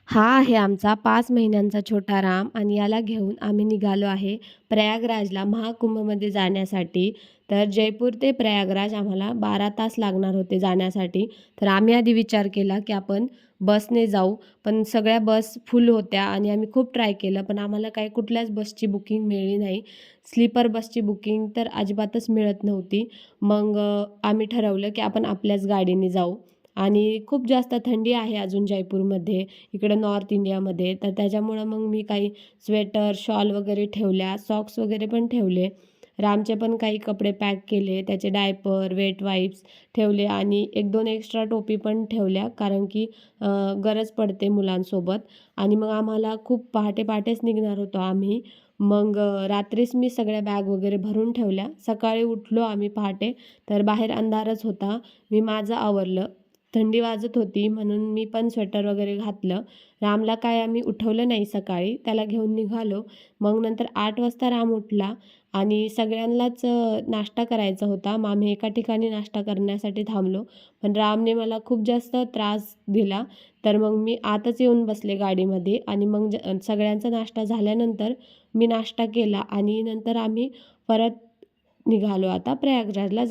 हा आहे आमचा 5 महिन्यांचा छोटा राम आणि याला घेऊन आम्ही निघालो आहे प्रयागराजला महाकुंभमध्ये जाण्यासाठी. तर जयपूर ते प्रयागराज आम्हाला 12 तास लागणार होते जाण्यासाठी. तर आम्ही आधी विचार केला, की आपण बसने जाऊ. पण सगळ्या बस फुल होत्या आणि आम्ही खूप ट्राय केलं, पण आम्हाला काही कुठल्याच बसची बुकिंग मिळाली नाही. स्लीपर बसची बुकिंग तर अजिबातच मिळत नव्हती. मग आम्ही ठरवलं, की आपण आपल्याच गाडीने जाऊ. आणि खूप जास्त थंडी आहे अजून जयपूरमध्ये. इकडं नॉर्थ इंडियामध्ये. तर त्याच्यामुळं मग मी काही स्वेटर, शॉल वगैरे ठेवल्या, सॉक्स वगैरे पण ठेवले. रामचे पण काही कपडे पॅक केले, त्याचे डायपर, वेट वाईप्स ठेवले आणि 1-2 एक्स्ट्रा टोपी पण ठेवल्या, कारण की गरज पडते मुलांसोबत. आणि मग आम्हाला खूप पहाटे-पहाटेच निघणार होतो आम्ही. मग रात्रीच मी सगळ्या बॅग वगैरे भरून ठेवल्या. सकाळी उठलो आम्ही पहाटे, तर बाहेर अंधारच होता. मी माझं आवरलं. थंडी वाजत होती म्हणून मी पण स्वेटर वगैरे घातलं. रामला काय आम्ही उठवलं नाही सकाळी, त्याला घेऊन निघालो. मग नंतर 8 वाजता राम उठला आणि सगळ्यांनाच नाश्ता करायचा होता. मग आम्ही एका ठिकाणी नाश्ता करण्यासाठी थांबलो. पण रामने मला खूप जास्त त्रास दिला. तर मग मी आतच येऊन बसले गाडीमध्ये आणि मग सगळ्यांचा नाश्ता झाल्यानंतर मी नाश्ता केला आणि नंतर आम्ही परत निघालो आता प्रयागराजला